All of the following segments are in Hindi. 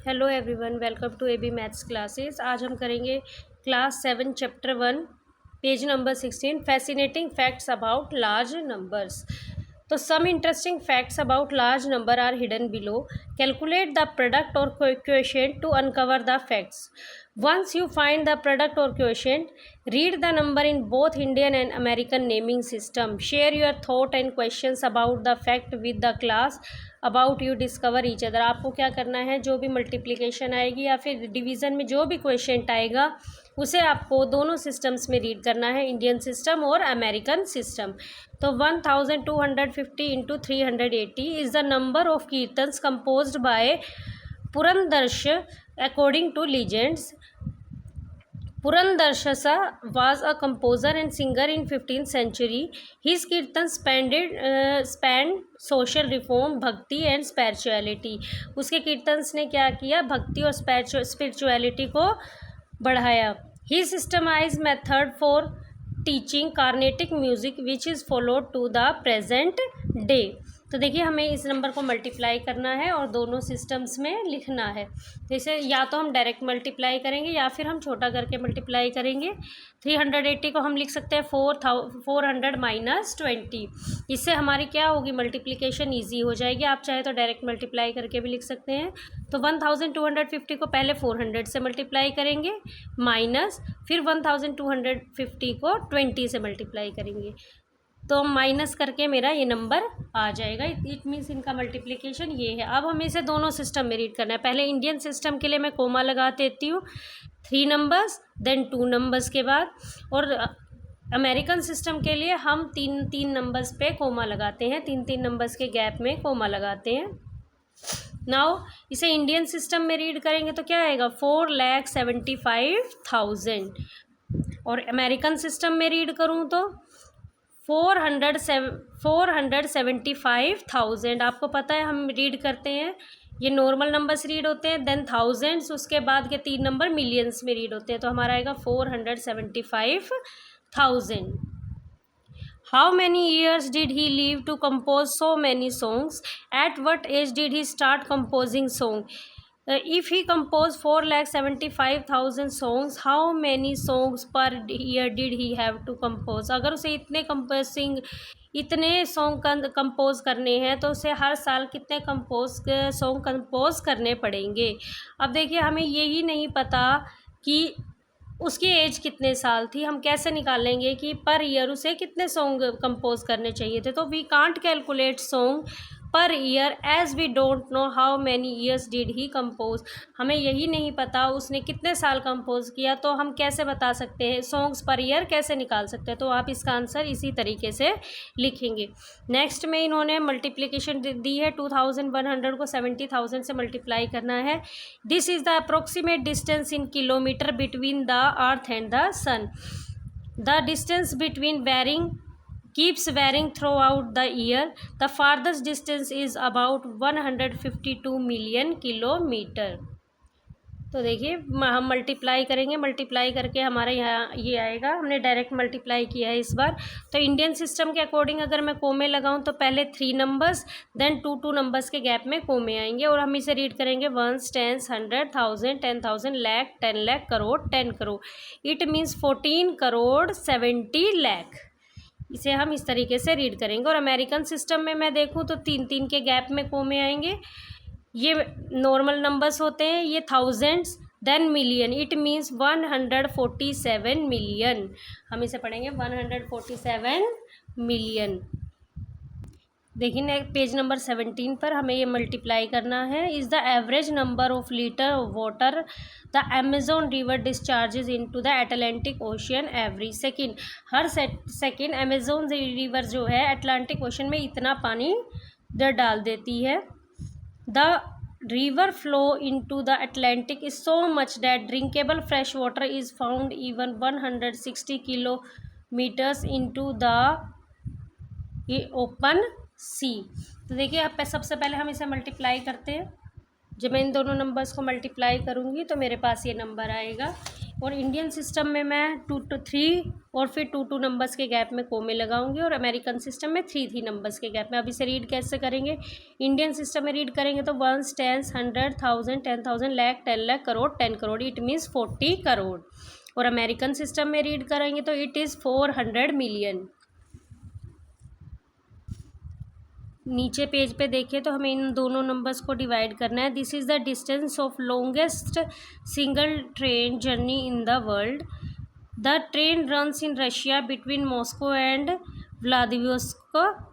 Hello everyone, welcome to AB maths classes. आज हम करेंगे class 7 chapter 1 page number 16 fascinating facts about large numbers. तो some interesting facts about large number are hidden below. Calculate the product or coefficient to uncover the facts. Once you find the product or quotient, read the number in both Indian and American naming system. Share your thought and questions about the fact with the class. About you discover each other. आपको क्या करना है, जो भी मल्टीप्लिकेशन आएगी या फिर डिवीज़न में जो भी क्वेश्चन आएगा उसे आपको दोनों सिस्टम्स में रीड करना है, इंडियन सिस्टम और अमेरिकन सिस्टम। तो 1250 into 380 is the number of kirtans composed by Purandara according to legends. Purandarshasa was a composer and singer in 15th century. His kirtans spanned social reform, bhakti and spirituality. उसके कीर्तन्स ने क्या किया, भक्ति और स्पिरिचुअलिटी को बढ़ाया। He systemized method for teaching Carnatic music which is followed to the present day. तो देखिए, हमें इस नंबर को मल्टीप्लाई करना है और दोनों सिस्टम्स में लिखना है। जैसे या तो हम डायरेक्ट मल्टीप्लाई करेंगे या फिर हम छोटा करके मल्टीप्लाई करेंगे। 380 को हम लिख सकते हैं 400 माइनस 20। इससे हमारी क्या होगी, मल्टीप्लिकेशन ईजी हो जाएगी। आप चाहे तो डायरेक्ट मल्टीप्लाई करके भी लिख सकते हैं। तो 1250 को पहले 400 से मल्टीप्लाई करेंगे, माइनस फिर 1250 को 20 से मल्टीप्लाई करेंगे, तो माइनस करके मेरा ये नंबर आ जाएगा। इट मीन्स इनका मल्टीप्लिकेशन ये है। अब हमें इसे दोनों सिस्टम में रीड करना है। पहले इंडियन सिस्टम के लिए मैं कोमा लगा देती हूँ, 3 नंबर्स देन 2 नंबर्स के बाद, और अमेरिकन सिस्टम के लिए हम तीन नंबर्स पे कोमा लगाते हैं, 3 नंबर्स के गैप में कोमा लगाते हैं। नाउ इसे इंडियन सिस्टम में रीड करेंगे तो क्या आएगा, 4,75,000। और अमेरिकन सिस्टम में रीड करूँ तो 475,000। आपको पता है हम रीड करते हैं, ये नॉर्मल नंबर्स रीड होते हैं, देन थाउजेंड्स, उसके बाद के 3 नंबर मिलियंस में रीड होते हैं। तो हमारा आएगा 475,000। How many years did he live to compose so many songs? At what age did he start composing song? If he composed 4,75,000 songs, how many songs per year did he have to compose? अगर उसे इतने सॉन्ग कंपोज करने हैं तो उसे हर साल कितने सॉन्ग कंपोज करने पड़ेंगे। अब देखिए, हमें यही नहीं पता कि उसकी एज कितने साल थी, हम कैसे निकालेंगे कि पर ईयर उसे कितने सॉन्ग कंपोज करने चाहिए थे। तो we can't calculate song per year as we don't know how many years did he compose. हमें यही नहीं पता उसने कितने साल कंपोज किया, तो हम कैसे बता सकते हैं, सॉन्ग्स पर ईयर कैसे निकाल सकते हैं। तो आप इसका आंसर इसी तरीके से लिखेंगे। नेक्स्ट में इन्होंने मल्टीप्लिकेशन दी है, 2100 को 70,000 से मल्टीप्लाई करना है। This is the approximate distance in kilometre between the earth and the sun. The distance between keeps varying throughout the year. The farthest distance is about 152 million kilometre. तो देखिए, हम मल्टीप्लाई करेंगे, मल्टीप्लाई करके हमारे यहाँ ये आएगा। हमने डायरेक्ट मल्टीप्लाई किया है इस बार। तो इंडियन सिस्टम के अकॉर्डिंग अगर मैं कोमे लगाऊं तो पहले 3 नंबर्स देन 2 नंबर्स के गैप में कोमे आएंगे, और हम इसे रीड करेंगे 1s, 10s, 100, 1000, 10,000, lakh, 10 lakh, crore, 10 crore. It means 14 crore 70 lakh. इसे हम इस तरीके से रीड करेंगे। और अमेरिकन सिस्टम में मैं देखूँ तो 3 के गैप में कोमे आएंगे। ये नॉर्मल नंबर्स होते हैं, ये thousands then million, it means 147 million. हम इसे पढ़ेंगे 147 मिलियन। देखिए पेज नंबर 17 पर हमें ये मल्टीप्लाई करना है। Is the average number of litre of water the Amazon river discharges into the Atlantic ocean every second. हर सेकेंड अमेजोन रिवर जो है अटलांटिक ओशन में इतना पानी डाल देती है। The river flow into the Atlantic is so much that drinkable fresh water is found even 160 kilometres into the open sea. तो देखिए, अब सबसे पहले हम इसे मल्टीप्लाई करते हैं। जब मैं इन दोनों नंबर्स को मल्टीप्लाई करूँगी तो मेरे पास ये नंबर आएगा। और इंडियन सिस्टम में मैं 2 to 3 और फिर 2 नंबर्स के गैप में कोमे लगाऊंगी, और अमेरिकन सिस्टम में 3 नंबर्स के गैप में। अब इसे रीड कैसे करेंगे? इंडियन सिस्टम में रीड करेंगे तो 1, 10, 100, 1000, 10,000, लाख, 10 लाख, करोड़, 10 करोड़, इट मीन्स 40 करोड़। और अमेरिकन सिस्टम में रीड करेंगे तो इट इज़ 400 मिलियन। नीचे पेज पे देखें तो हमें इन दोनों नंबर्स को डिवाइड करना है। This is the distance of longest single train journey in the world. The train runs in Russia between Moscow and Vladivostok.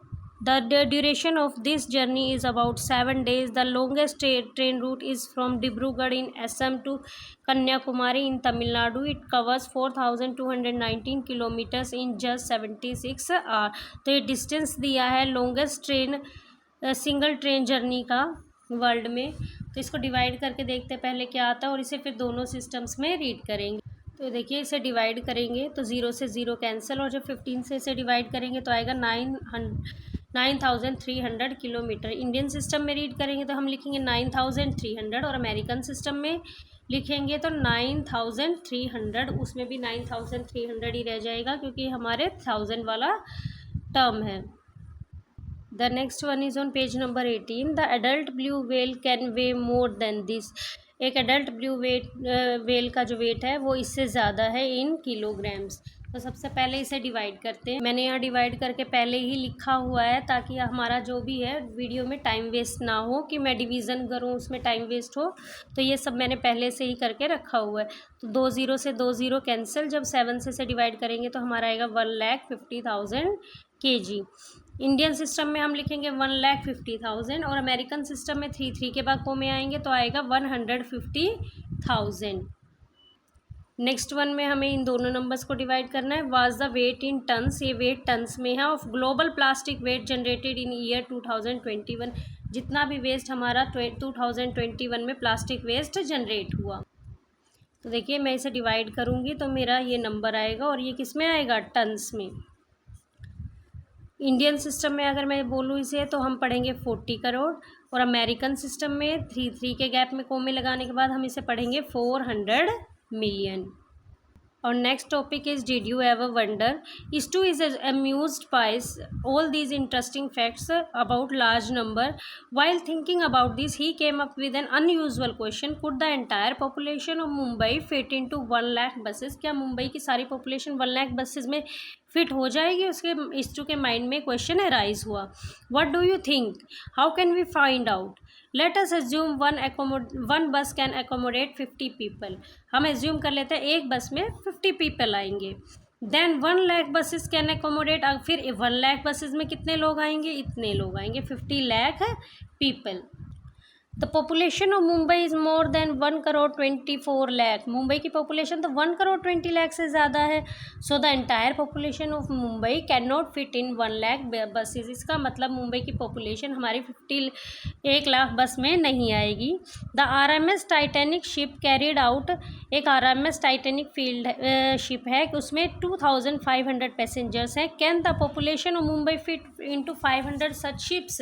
The duration of this journey is about 7 days. The longest train route is from Dibrugarh in Assam to Kanyakumari in Tamil Nadu. It covers 4,219 kilometers in just 76 hours. तो ये डिस्टेंस दिया है longest train single train journey का वर्ल्ड में। तो इसको डिवाइड करके देखते हैं पहले क्या आता है, और इसे फिर दोनों सिस्टम्स में रीड करेंगे। तो देखिए इसे डिवाइड करेंगे तो 0 से 0 कैंसिल, और जब 15 से इसे डिवाइड करेंगे तो आएगा 9,300 किलोमीटर। इंडियन सिस्टम में रीड करेंगे तो हम लिखेंगे 9,300, और अमेरिकन सिस्टम में लिखेंगे तो 9,300, उसमें भी 9,300 ही रह जाएगा क्योंकि हमारे 1000 वाला टर्म है। The next one is on page number 18। The adult blue whale can way more than this. एक एडल्ट ब्लू व्हेल का जो वेट है वो इससे ज़्यादा है इन किलोग्राम्स। तो सबसे पहले इसे डिवाइड करते हैं। मैंने यहाँ डिवाइड करके पहले ही लिखा हुआ है ताकि हमारा जो भी है वीडियो में टाइम वेस्ट ना हो कि मैं डिवीज़न करूँ उसमें टाइम वेस्ट हो। तो ये सब मैंने पहले से ही करके रखा हुआ है। तो 2 0 से 2 0 कैंसिल, जब 7 से डिवाइड करेंगे तो हमारा आएगा 1,50,000 kg। इंडियन सिस्टम में हम लिखेंगे 1,50,000, और अमेरिकन सिस्टम में 3 के बाद कोमे आएंगे तो आएगा 150,000। नेक्स्ट वन में हमें इन दोनों नंबर्स को डिवाइड करना है। Was the weight in tons, ये वेट टन्स में है, of global plastic weight generated in year 2021। जितना भी वेस्ट हमारा 2021 में प्लास्टिक वेस्ट जनरेट हुआ। तो देखिए मैं इसे डिवाइड करूँगी तो मेरा ये नंबर आएगा, और ये किस में आएगा? टन्स में। इंडियन सिस्टम में अगर मैं बोलूँ इसे तो हम पढ़ेंगे 40 करोड़, और अमेरिकन सिस्टम में 3 के गैप में कोमे लगाने के बाद हम इसे पढ़ेंगे 400 million. Our next topic is, did you ever wonder? Istu is amused by all these interesting facts about large number. While thinking about this, he came up with an unusual question. Could the entire population of Mumbai fit into 1 lakh buses? क्या मुंबई की सारी population 1 lakh buses में फिट हो जाएगी? उसके इस्टू के माइंड में क्वेश्चन अराइज हुआ। What do you think? How can we find out? Let us assume one bus can accommodate 50 people. हम एज्यूम कर लेते हैं एक बस में 50 पीपल आएंगे। Then 1 lakh buses can accommodate, फिर 1 लाख बसेस में कितने लोग आएंगे? इतने लोग आएंगे, 50 lakh people. The population of Mumbai is more than 1,24 lakh. Mumbai की पॉपुलेशन तो 1,20 लाख से ज़्यादा है। So the entire population of Mumbai can not fit in 1 lakh buses. इसका मतलब मुंबई की पॉपुलेशन हमारी 1 लाख बस में नहीं आएगी। The RMS Titanic ship carried out, एक RMS टाइटैनिक फील्ड शिप है, उसमें 2,500 पैसेंजर्स हैं। Can the population of Mumbai fit into 500 such ships?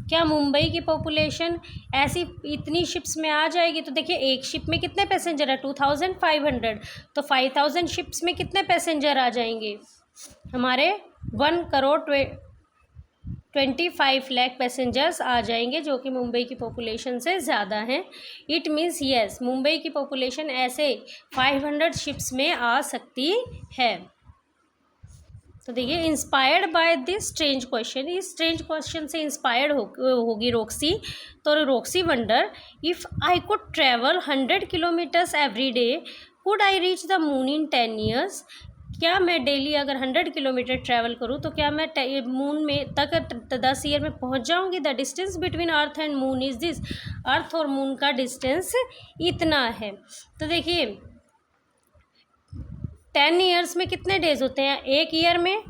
क्या मुंबई की पॉपुलेशन ऐसी इतनी शिप्स में आ जाएगी? तो देखिए एक शिप में कितने पैसेंजर है? 2,500, तो 5,000 शिप्स में कितने पैसेंजर आ जाएंगे? हमारे 1,25 लाख पैसेंजर्स आ जाएंगे, जो कि मुंबई की पॉपुलेशन से ज़्यादा हैं। इट मीन्स यस, मुंबई की पॉपुलेशन ऐसे 500 शिप्स में आ सकती है। तो देखिए, inspired by this strange question, इस स्ट्रेंज क्वेश्चन से इंस्पायर्ड होगी रोक्सी। तो Roxy wonder, if I could travel 100 kilometres every day, could I reach the moon in 10 years? क्या मैं डेली अगर 100 किलोमीटर ट्रैवल करूँ तो क्या मैं मून में तक 10 ईयर में पहुँच जाऊँगी? The distance between earth and moon is this. Earth और मून का डिस्टेंस इतना है। तो देखिए 10 ईयर्स में कितने डेज होते हैं? एक ईयर में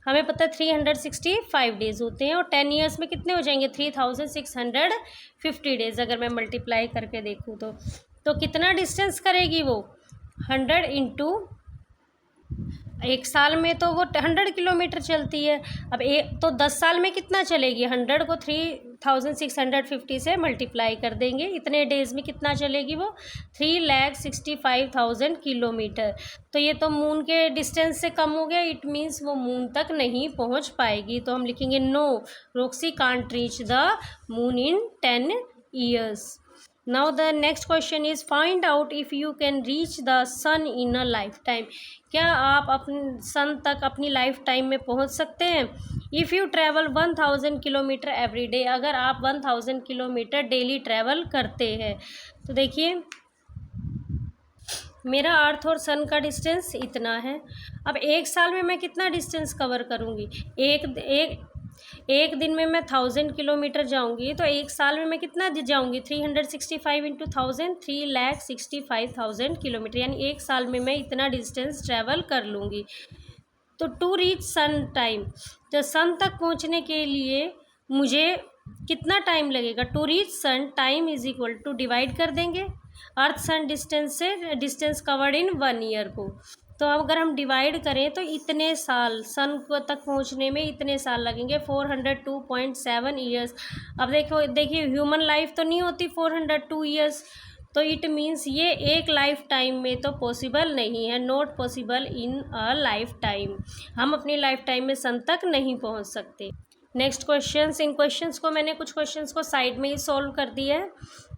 हमें पता है 365 डेज होते हैं, और 10 ईयर्स में कितने हो जाएंगे? 3,650 डेज। अगर मैं मल्टीप्लाई करके देखूँ तो कितना डिस्टेंस करेगी वो? 100 इंटू एक साल में तो वो 100 किलोमीटर चलती है। अब तो 10 साल में कितना चलेगी, 100 को 3650 से मल्टीप्लाई कर देंगे, इतने डेज में कितना चलेगी वो, 3,65,000 किलोमीटर। तो ये तो मून के डिस्टेंस से कम हो गया, इट मीन्स वो मून तक नहीं पहुंच पाएगी। तो हम लिखेंगे no, Roxy can't reach the moon in 10 years। Now the next question is find out if you can reach the sun in a lifetime। क्या आप अपने सन तक अपनी लाइफ टाइम में पहुंच सकते हैं। If you travel 1000 kilometre every day, अगर आप 1000 किलोमीटर डेली ट्रैवल करते हैं। तो देखिए मेरा अर्थ और सन का डिस्टेंस इतना है। अब एक साल में मैं कितना डिस्टेंस कवर करूँगी, एक दिन में मैं 1000 किलोमीटर जाऊंगी, तो एक साल में मैं कितना जाऊंगी, 365 इंटू 1000, 3,65,000 किलोमीटर, यानी एक साल में मैं इतना डिस्टेंस ट्रैवल कर लूँगी। तो टू रीच सन टाइम, तो सन तक पहुँचने के लिए मुझे कितना टाइम लगेगा, to reach sun time is equal to divide कर देंगे अर्थ सन डिस्टेंस से, डिस्टेंस कवर्ड इन 1 ईयर को। तो अगर हम डिवाइड करें तो इतने साल सन को तक पहुंचने में इतने साल लगेंगे, 402.7 ईयर्स। अब देखिए ह्यूमन लाइफ तो नहीं होती 402 ईयर्स, तो इट मीन्स ये एक लाइफ टाइम में तो पॉसिबल नहीं है, not possible in a life time. हम अपनी लाइफ टाइम में सन तक नहीं पहुंच सकते। नेक्स्ट क्वेश्चंस, इन क्वेश्चंस को मैंने कुछ क्वेश्चंस को साइड में ही सॉल्व कर दिया है,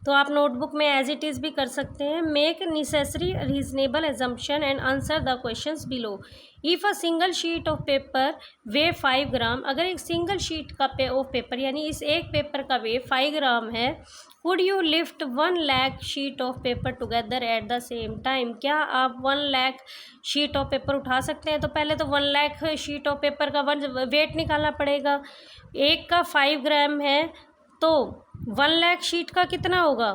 तो आप नोटबुक में एज इट इज़ भी कर सकते हैं। Make necessary reasonable assumption and answer the questions below. If a single sheet of paper weigh 5 gram, अगर एक सिंगल शीट का ऑफ पेपर यानी इस एक पेपर का वे 5 ग्राम है, would you lift 1 lakh sheet of paper together at the same time. क्या आप 1 लाख शीट ऑफ पेपर उठा सकते हैं। तो पहले तो 1 लाख शीट ऑफ पेपर का वेट निकालना पड़ेगा। एक का 5 ग्राम है तो 1 लाख शीट का कितना होगा,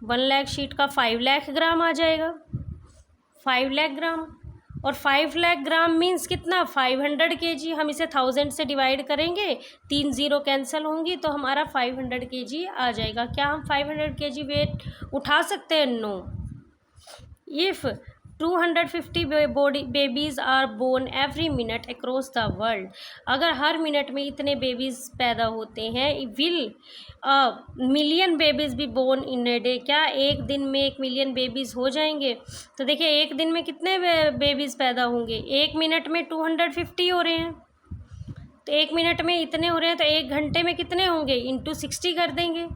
1 लाख शीट का 5 लाख ग्राम आ जाएगा, 5 लाख ग्राम। और 5 लाख ग्राम मीन्स कितना, 500 केजी। हम इसे 1000 से डिवाइड करेंगे, 3 ज़ीरो कैंसिल होंगी, तो हमारा 500 केजी आ जाएगा। क्या हम 500 केजी वेट उठा सकते हैं, no. If 250 babies are born every minute across the world, अगर हर मिनट में इतने बेबीज़ पैदा होते हैं, विल मिलियन बेबीज़ भी बोर्न इन ए डे, क्या एक दिन में 1 मिलियन बेबीज़ हो जाएंगे। तो देखिए एक दिन में कितने बेबीज़ पैदा होंगे, 1 मिनट में 250 हो रहे हैं, तो 1 मिनट में इतने हो रहे हैं, तो 1 घंटे में कितने होंगे, इंटू 60 कर देंगे।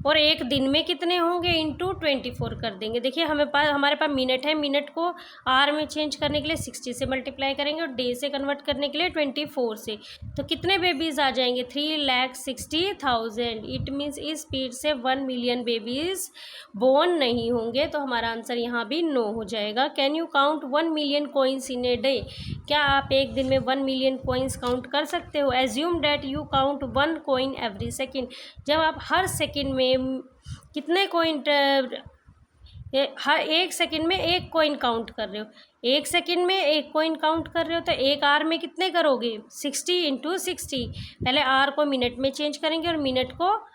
और एक दिन में कितने होंगे, इंटू 24 कर देंगे। देखिए हमारे पास मिनट है, मिनट को आर में चेंज करने के लिए 60 से मल्टीप्लाई करेंगे और डे से कन्वर्ट करने के लिए 24 से, तो कितने बेबीज़ आ जाएंगे, 3,60,000। इट मीन्स इस स्पीड से 1 मिलियन बेबीज़ बोर्न नहीं होंगे, तो हमारा आंसर यहाँ भी नो हो जाएगा। Can you count 1 million coins in a day, क्या आप एक दिन में 1 मिलियन कॉइन्स काउंट कर सकते हो। Assume that you count 1 coin every second, जब आप हर सेकेंड में कितने कॉइन, हर 1 सेकेंड में 1 कॉइन काउंट कर रहे हो, 1 सेकेंड में 1 कॉइन काउंट कर रहे हो, तो 1 आर में कितने करोगे, 60 इंटू 60। पहले आर को मिनट में चेंज करेंगे और मिनट को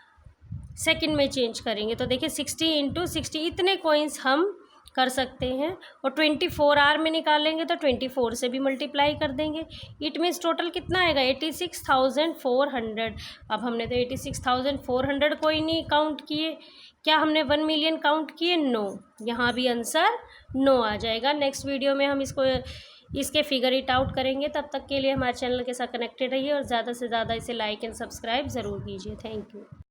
सेकेंड में चेंज करेंगे, तो देखिए 60 इंटू 60 इतने कॉइन्स हम कर सकते हैं। और 24 आर में निकालेंगे तो 24 से भी मल्टीप्लाई कर देंगे। इट मीन्स टोटल कितना आएगा, 86,400। अब हमने तो 86,400 कोई नहीं काउंट किए, क्या हमने 1 मिलियन काउंट किए, नो। यहाँ भी आंसर नो आ जाएगा। नेक्स्ट वीडियो में हम इसके फिगर इट आउट करेंगे। तब तक के लिए हमारे चैनल के साथ कनेक्टेड रहिए और ज़्यादा से ज़्यादा इसे लाइक एंड सब्सक्राइब ज़रूर कीजिए। Thank you.